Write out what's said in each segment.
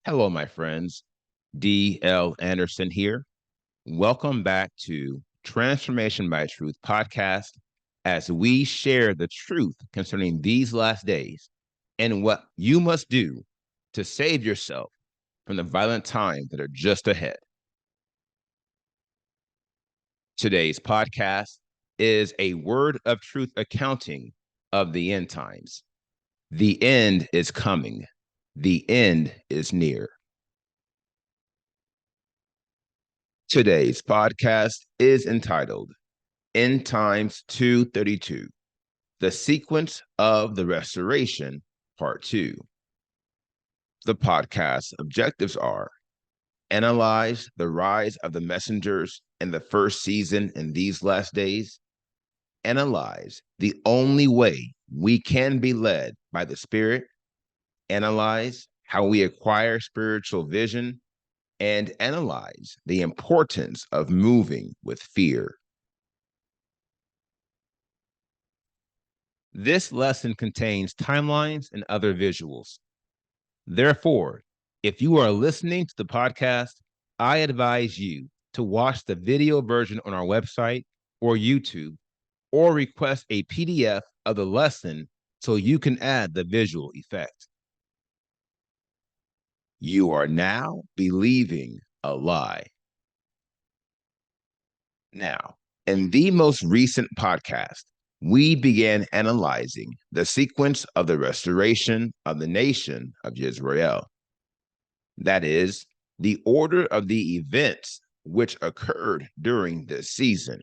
Hello, my friends. D.L. Anderson here. Welcome back to Transformation by Truth podcast as we share the truth concerning these last days and what you must do to save yourself from the violent times that are just ahead. Today's podcast is a word of truth accounting of the end times. The end is coming. The end is near. Today's podcast is entitled End Times 232, The Sequence of the Restoration, Part 2. The podcast's objectives are analyze the rise of the messengers in the first season in these last days, analyze the only way we can be led by the Spirit, analyze how we acquire spiritual vision, and analyze the importance of moving with fear. This lesson contains timelines and other visuals. Therefore, if you are listening to the podcast, I advise you to watch the video version on our website or YouTube, or request a PDF of the lesson so you can add the visual effect. You are now believing a lie. Now, in the most recent podcast, we began analyzing the sequence of the restoration of the nation of Israel. That is, the order of the events which occurred during this season.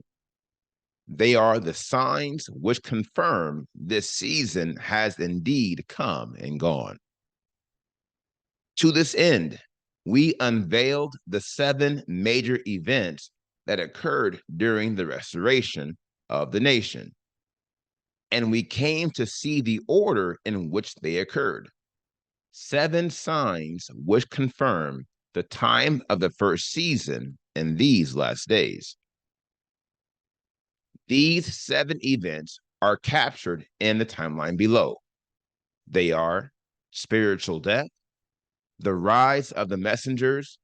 They are the signs which confirm this season has indeed come and gone. To this end, we unveiled the 7 major events that occurred during the restoration of the nation. And we came to see the order in which they occurred. 7 signs which confirm the time of the first season in these last days. These 7 events are captured in the timeline below. They are spiritual death, the rise of the messengers,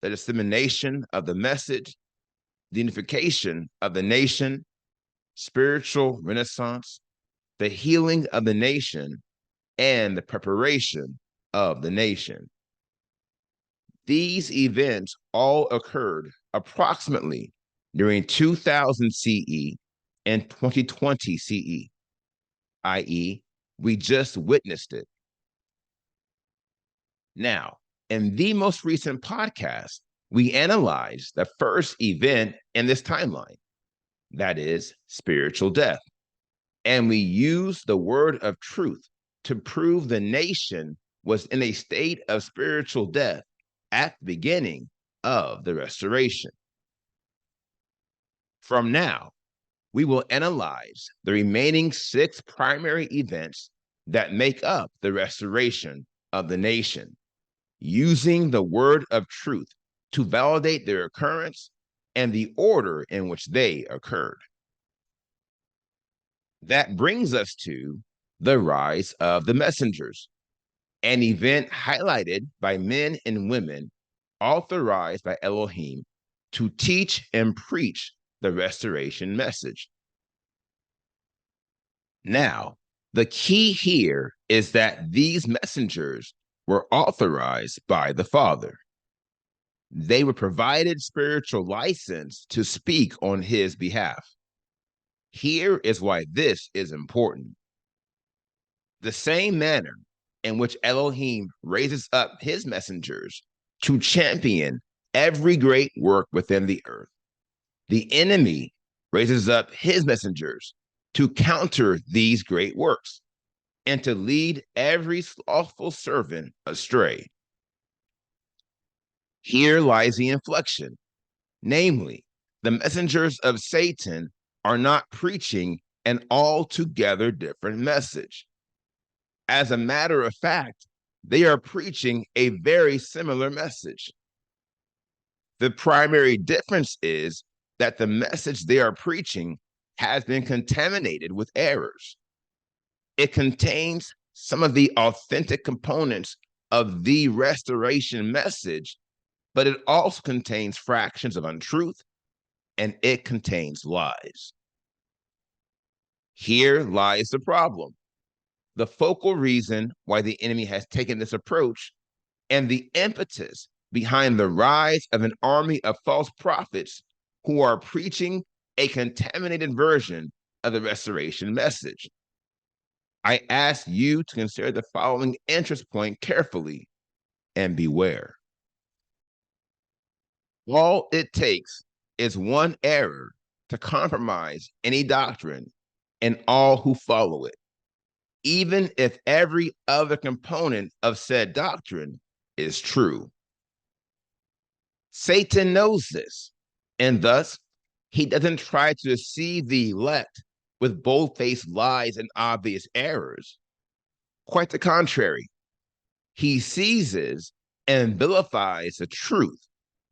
the dissemination of the message, the unification of the nation, spiritual renaissance, the healing of the nation, and the preparation of the nation. These events all occurred approximately during 2000 CE and 2020 CE, i.e., we just witnessed it. Now, in the most recent podcast, we analyzed the first event in this timeline, that is spiritual death. And we used the word of truth to prove the nation was in a state of spiritual death at the beginning of the restoration. From now, we will analyze the remaining 6 primary events that make up the restoration of the nation, using the word of truth to validate their occurrence and the order in which they occurred. That brings us to the rise of the messengers, an event highlighted by men and women authorized by Elohim to teach and preach the restoration message. Now, the key here is that these messengers were authorized by the Father. They were provided spiritual license to speak on his behalf. Here is why this is important. The same manner in which Elohim raises up his messengers to champion every great work within the earth, the enemy raises up his messengers to counter these great works and to lead every slothful servant astray. Here lies the inflection. Namely, the messengers of Satan are not preaching an altogether different message. As a matter of fact, they are preaching a very similar message. The primary difference is that the message they are preaching has been contaminated with errors. It contains some of the authentic components of the restoration message, but it also contains fractions of untruth and it contains lies. Here lies the problem. The focal reason why the enemy has taken this approach and the impetus behind the rise of an army of false prophets who are preaching a contaminated version of the restoration message. I ask you to consider the following interest point carefully and beware. All it takes is one error to compromise any doctrine and all who follow it, even if every other component of said doctrine is true. Satan knows this, and thus he doesn't try to deceive the elect with bold-faced lies and obvious errors. Quite the contrary, he seizes and vilifies the truth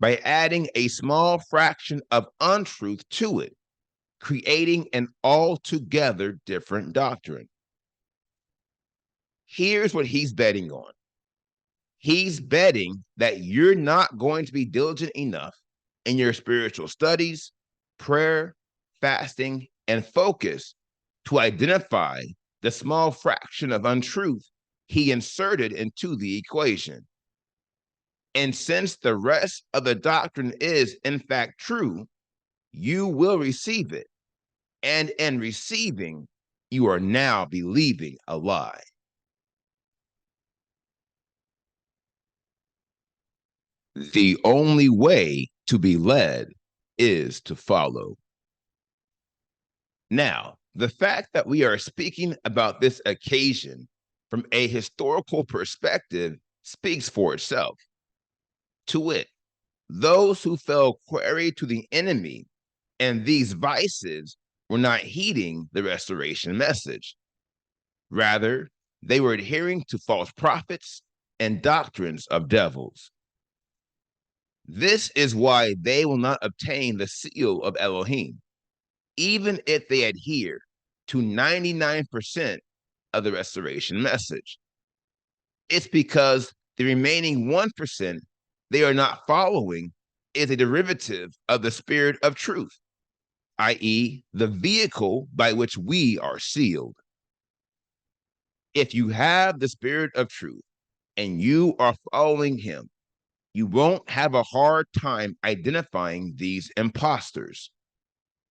by adding a small fraction of untruth to it, creating an altogether different doctrine. Here's what he's betting on. He's betting that you're not going to be diligent enough in your spiritual studies, prayer, fasting, and focus to identify the small fraction of untruth he inserted into the equation. And since the rest of the doctrine is, in fact, true, you will receive it. And in receiving, you are now believing a lie. The only way to be led is to follow. Now, the fact that we are speaking about this occasion from a historical perspective speaks for itself. To wit, those who fell quarry to the enemy and these vices were not heeding the restoration message. Rather, they were adhering to false prophets and doctrines of devils. This is why they will not obtain the seal of Elohim, even if they adhere to 99% of the restoration message. It's because the remaining 1% they are not following is a derivative of the spirit of truth, i.e., the vehicle by which we are sealed. If you have the spirit of truth and you are following him, you won't have a hard time identifying these imposters.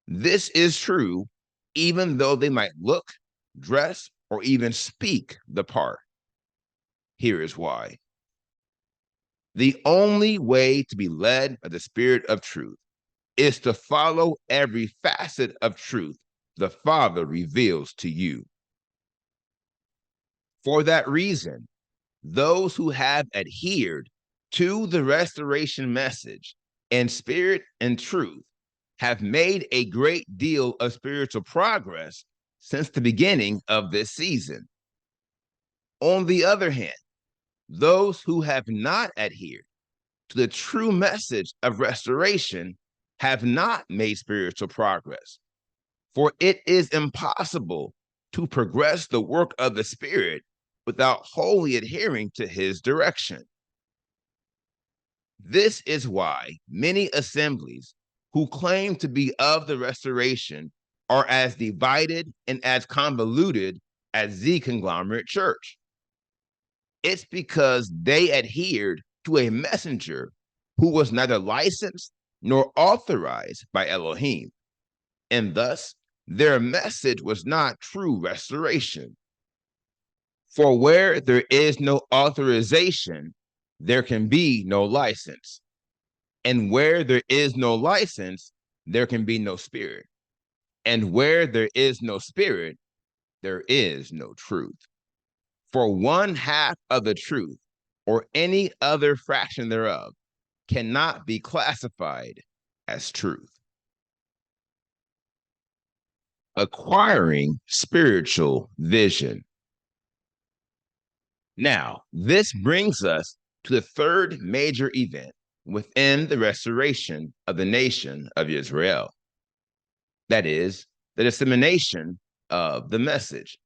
This is true, even though they might look, dress, or even speak the part. Here is why. The only way to be led by the spirit of truth is to follow every facet of truth the Father reveals to you. For that reason, those who have adhered to the restoration message in spirit and truth have made a great deal of spiritual progress since the beginning of this season. On the other hand, those who have not adhered to the true message of restoration have not made spiritual progress, for it is impossible to progress the work of the Spirit without wholly adhering to his direction. This is why many assemblies who claim to be of the restoration are as divided and as convoluted as the conglomerate church. It's because they adhered to a messenger who was neither licensed nor authorized by Elohim, and thus their message was not true restoration. For where there is no authorization, there can be no license. And where there is no license, there can be no spirit. And where there is no spirit, there is no truth. For one half of the truth, or any other fraction thereof, cannot be classified as truth. Acquiring spiritual vision. Now, this brings us to the third major event within the restoration of the nation of Israel. That is, the dissemination of the message.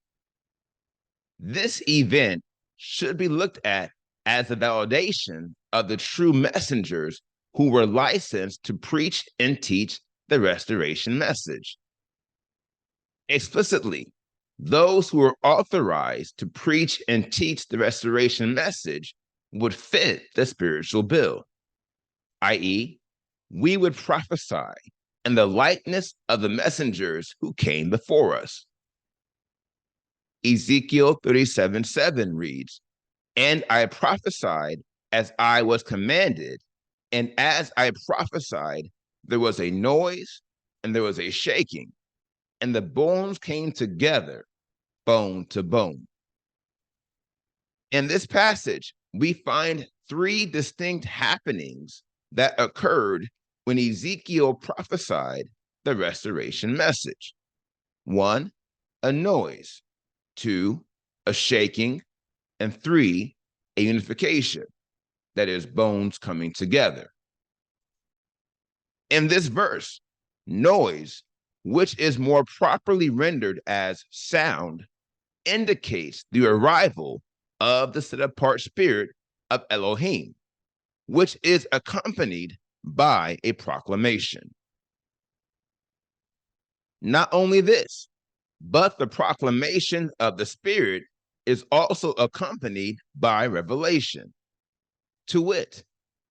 This event should be looked at as a validation of the true messengers who were licensed to preach and teach the restoration message. Explicitly, those who were authorized to preach and teach the restoration message would fit the spiritual bill, i.e., we would prophesy in the likeness of the messengers who came before us. Ezekiel 37:7 reads, "And I prophesied as I was commanded, and as I prophesied, there was a noise and there was a shaking, and the bones came together, bone to bone." In this passage, we find three distinct happenings that occurred when Ezekiel prophesied the restoration message. One, a noise. Two, a shaking. And three, a unification, that is, bones coming together. In this verse, noise, which is more properly rendered as sound, indicates the arrival of the set-apart spirit of Elohim, which is accompanied by a proclamation. Not only this, but the proclamation of the Spirit is also accompanied by revelation. To wit,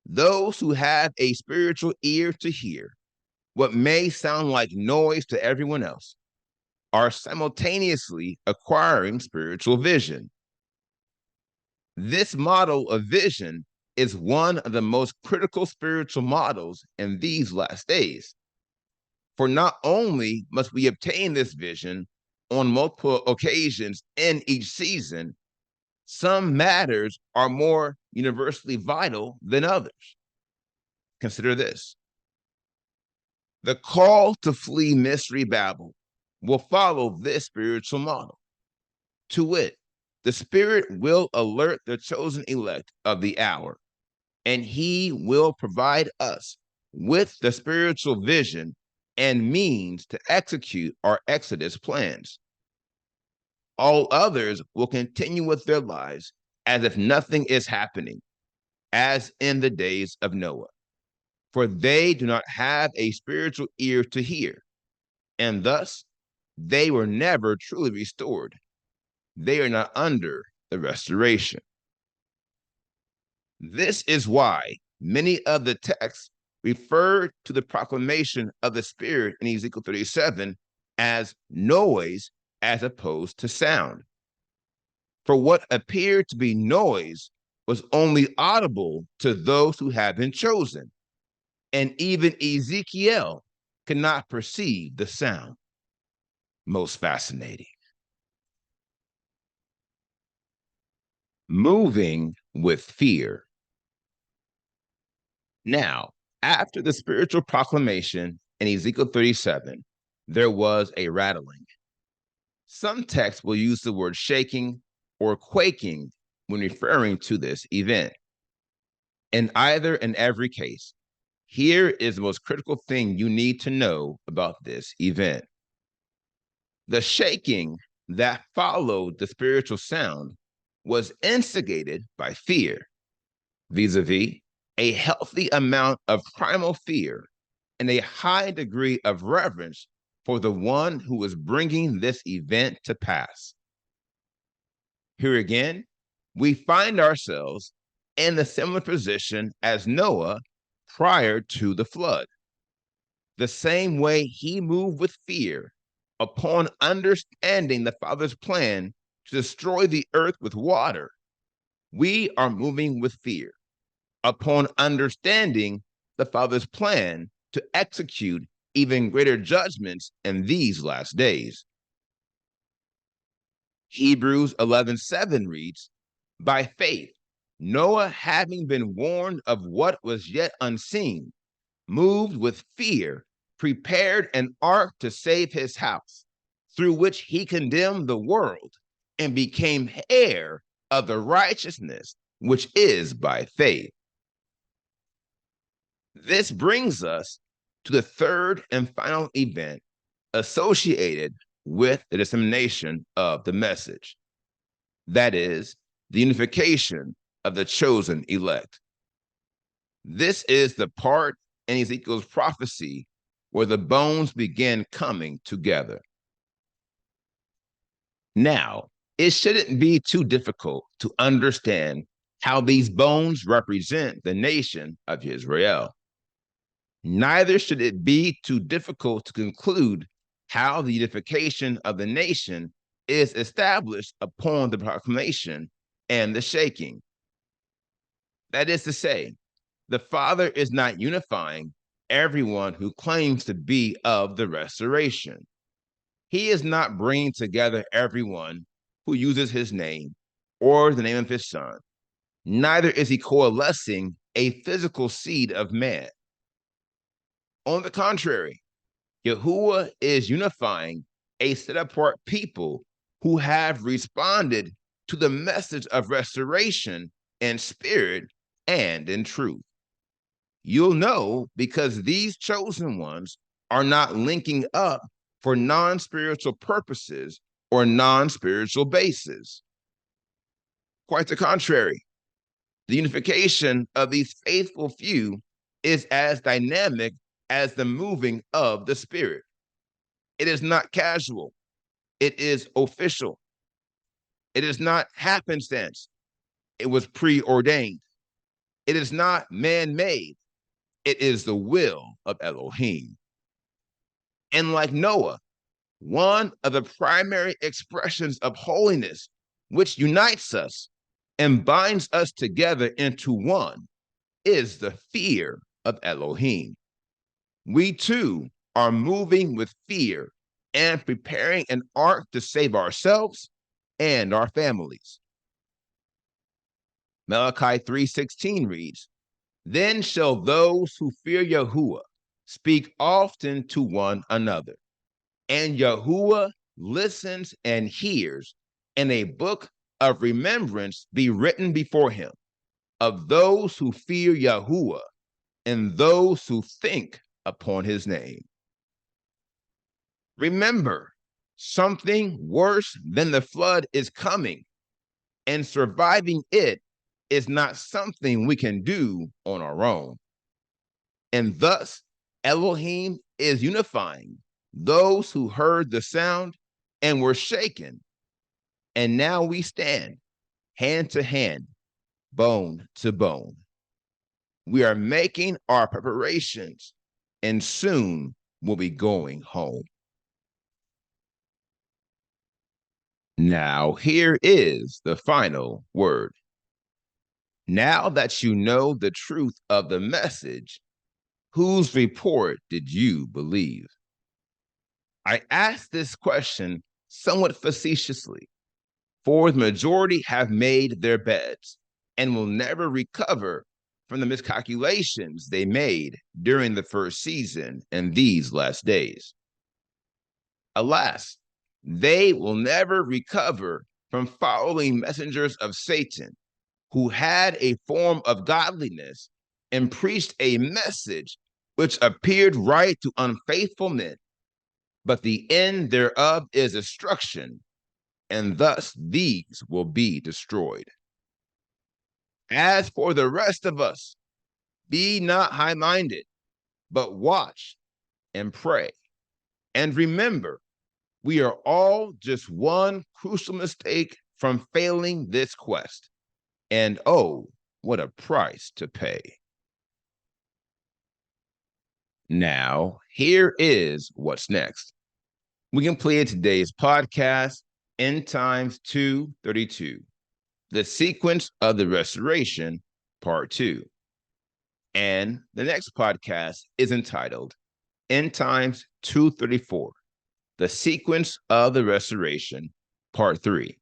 those who have a spiritual ear to hear what may sound like noise to everyone else are simultaneously acquiring spiritual vision. This model of vision is one of the most critical spiritual models in these last days. For not only must we obtain this vision on multiple occasions in each season, some matters are more universally vital than others. Consider this. The call to flee mystery Babel will follow this spiritual model. To wit, the Spirit will alert the chosen elect of the hour, and he will provide us with the spiritual vision and means to execute our Exodus plans. All others will continue with their lives as if nothing is happening, as in the days of Noah, for they do not have a spiritual ear to hear, and thus they were never truly restored. They are not under the restoration. This is why many of the texts refer to the proclamation of the Spirit in Ezekiel 37 as noise as opposed to sound. For what appeared to be noise was only audible to those who had been chosen, and even Ezekiel could not perceive the sound. Most fascinating. Moving with fear. Now, after the spiritual proclamation in Ezekiel 37, there was a rattling. Some texts will use the word shaking or quaking when referring to this event. In either and every case, here is the most critical thing you need to know about this event. The shaking that followed the spiritual sound was instigated by fear, vis-a-vis a healthy amount of primal fear and a high degree of reverence for the one who was bringing this event to pass. Here again, we find ourselves in a similar position as Noah prior to the flood. The same way he moved with fear upon understanding the Father's plan to destroy the earth with water, we are moving with fear upon understanding the Father's plan to execute even greater judgments in these last days. Hebrews 11:7 reads, "By faith, Noah, having been warned of what was yet unseen, moved with fear, prepared an ark to save his house, through which he condemned the world and became heir of the righteousness which is by faith." This brings us to the third and final event associated with the dissemination of the message. That is, the unification of the chosen elect. This is the part in Ezekiel's prophecy where the bones begin coming together. Now, it shouldn't be too difficult to understand how these bones represent the nation of Israel. Neither should it be too difficult to conclude how the unification of the nation is established upon the proclamation and the shaking. That is to say, the Father is not unifying everyone who claims to be of the restoration. He is not bringing together everyone who uses his name or the name of his son. Neither is he coalescing a physical seed of man. On the contrary, Yahuwah is unifying a set-apart people who have responded to the message of restoration in spirit and in truth. You'll know because these chosen ones are not linking up for non-spiritual purposes or non-spiritual bases. Quite the contrary, the unification of these faithful few is as dynamic as the moving of the Spirit. It is not casual. It is official. It is not happenstance. It was preordained. It is not man-made. It is the will of Elohim. And like Noah, one of the primary expressions of holiness, which unites us and binds us together into one, is the fear of Elohim. We too are moving with fear and preparing an ark to save ourselves and our families. Malachi 3:16 reads, "Then shall those who fear Yahuwah speak often to one another, and Yahuwah listens and hears, and a book of remembrance be written before him of those who fear Yahuwah and those who think upon his name." Remember, something worse than the flood is coming, and surviving it is not something we can do on our own. And thus, Elohim is unifying those who heard the sound and were shaken. And now we stand hand to hand, bone to bone. We are making our preparations, and soon we'll be going home. Now, here is the final word. Now that you know the truth of the message, whose report did you believe? I ask this question somewhat facetiously, for the majority have made their beds and will never recover from the miscalculations they made during the first season and these last days. Alas, they will never recover from following messengers of Satan who had a form of godliness and preached a message which appeared right to unfaithful men, but the end thereof is destruction, and thus these will be destroyed. As for the rest of us, be not high-minded, but watch and pray. And remember, we are all just one crucial mistake from failing this quest. And oh, what a price to pay. Now, here is what's next. We completed today's podcast, End Times 2:32, the sequence of the restoration, part 2. And the next podcast is entitled End Times 2:34, the sequence of the restoration, part 3.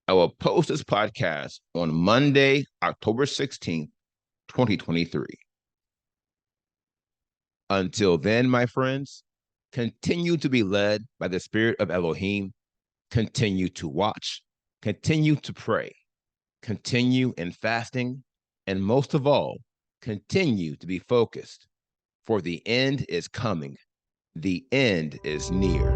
I will post this podcast on Monday, October 16th, 2023. Until then, my friends, continue to be led by the Spirit of Elohim. Continue to watch, continue to pray, continue in fasting, and most of all, continue to be focused, for the end is coming. The end is near.